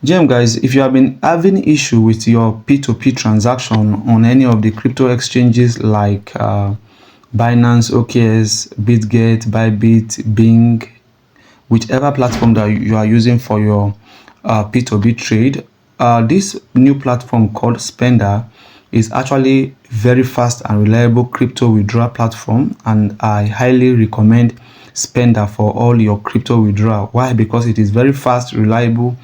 Guys, if you have been having issue with your P2P transaction on any of the crypto exchanges like Binance, OKS, BitGet, Bybit, Bing, whichever platform that you are using for your P2P trade, this new platform called Spenda is actually very fast and reliable crypto withdrawal platform, and I highly recommend Spenda for all your crypto withdrawal. Why? Because it is very fast, reliable,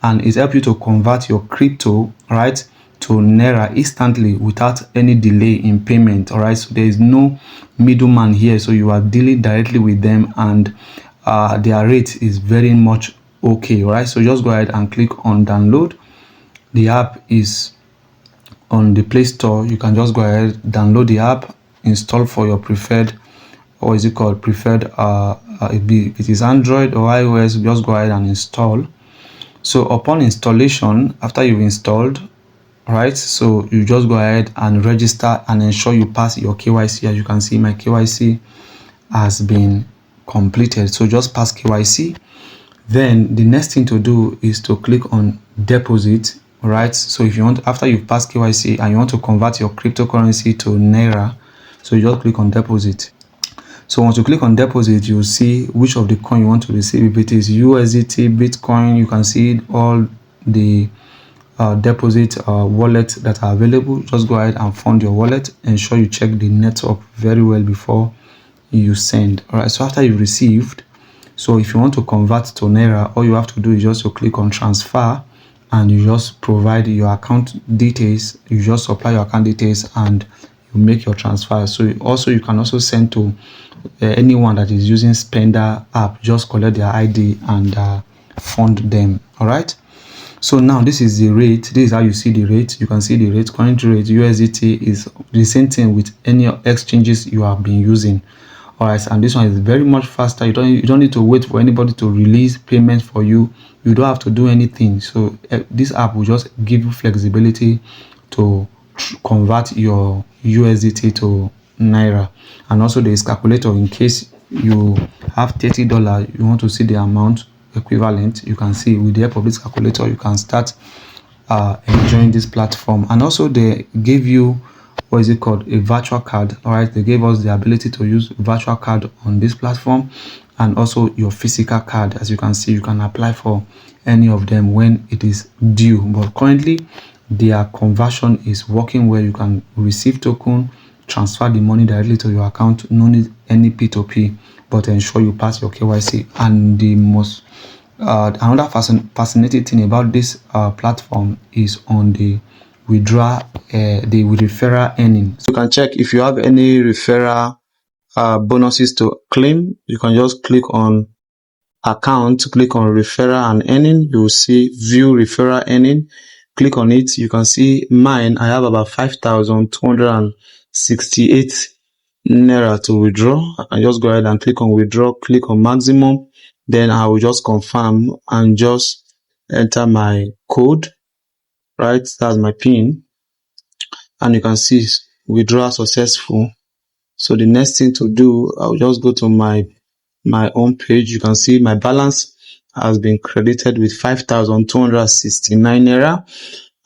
and it helps you to convert your crypto right to Naira instantly without any delay in payment. All right, so there is no middleman here, so you are dealing directly with them, and their rate is very much okay. All right, so just go ahead and click on download. The app is on the Play Store. You can just go ahead, download the app, install for your preferred, or is it called preferred if it is Android or iOS, just go ahead and install. So upon installation, after you've installed, right, so you just go ahead and register and ensure you pass your KYC. As you can see, my KYC has been completed, so just pass KYC. Then the next thing to do is to click on deposit. Right, so if you want, after you've passed KYC and you want to convert your cryptocurrency to Naira, so you just click on deposit. So once you click on deposit, you'll see which of the coin you want to receive. If it is USDT, Bitcoin, you can see all the deposit wallets that are available. Just go ahead and fund your wallet. Ensure you check the network very well before you send. All right, so after you received, so if you want to convert to Naira, all you have to do is just to click on transfer, and you just provide your account details. You just supply your account details and you make your transfer. So you can also send to anyone that is using Spenda app. Just collect their ID and fund them. All right, so now this is the rate. This is how you see the rate. You can see the rate, current rate. USDT is the same thing with any exchanges you have been using. All right, and this one is very much faster. You don't need to wait for anybody to release payment for you. You don't have to do anything. So this app will just give you flexibility to convert your USDT to Naira. And also there is calculator in case you have $30, you want to see the amount equivalent. You can see with the help of this calculator, you can start enjoying this platform. And also they gave you, what is it called, a virtual card. All right, they gave us the ability to use virtual card on this platform, and also your physical card. As you can see, you can apply for any of them when it is due, but currently their conversion is working where you can receive token, transfer the money directly to your account. No need any P2P, but ensure you pass your KYC. And the most another fascinating thing about this platform is on the withdrawal, the referral earning. So you can check if you have any referral bonuses to claim. You can just click on account, click on referral and earning. You will see view referral earning. Click on it. You can see mine. I have about 5,268 Naira to withdraw. I can just go ahead and click on withdraw, click on maximum. Then I will just confirm and just enter my code. Right, that's my PIN. And you can see withdrawal successful. So the next thing to do, I'll just go to my home page. You can see my balance has been credited with 5,269 Naira.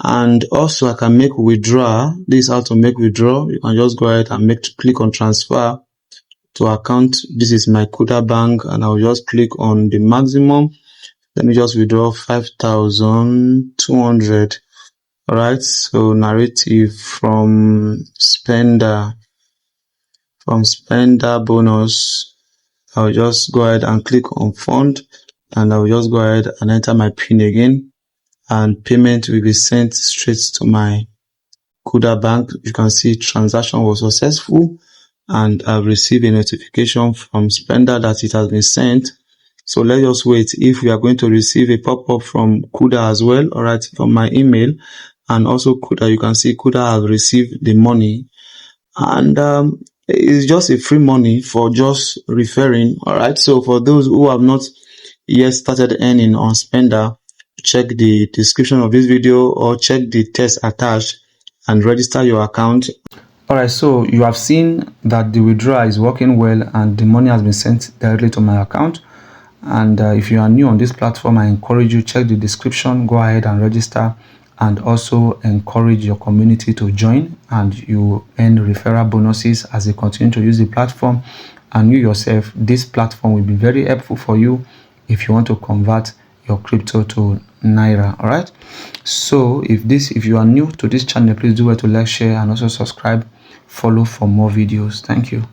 And also I can make withdrawal. This is how to make withdrawal. You can just go ahead and click on transfer to account. This is my Kuda bank, and I'll just click on the maximum. Let me just withdraw 5,200. All right, so narrative from Spenda bonus. I'll just go ahead and click on fund, and I'll just go ahead and enter my PIN again, and payment will be sent straight to my Kuda bank. You can see transaction was successful, and I've received a notification from Spenda that it has been sent. So let's just wait if we are going to receive a pop-up from Kuda as well. All right, from my email. And also Kuda, you can see Kuda have received the money, and it's just a free money for just referring. All right, so for those who have not yet started earning on Spenda, check the description of this video or check the test attached and register your account. All right, so you have seen that the withdrawal is working well and the money has been sent directly to my account. And if you are new on this platform, I encourage you, check the description, go ahead and register, and also encourage your community to join, and you earn referral bonuses as they continue to use the platform. And you yourself, this platform will be very helpful for you if you want to convert your crypto to Naira. All right, so if you are new to this channel, please do well to like, share, and also subscribe, follow for more videos. Thank you.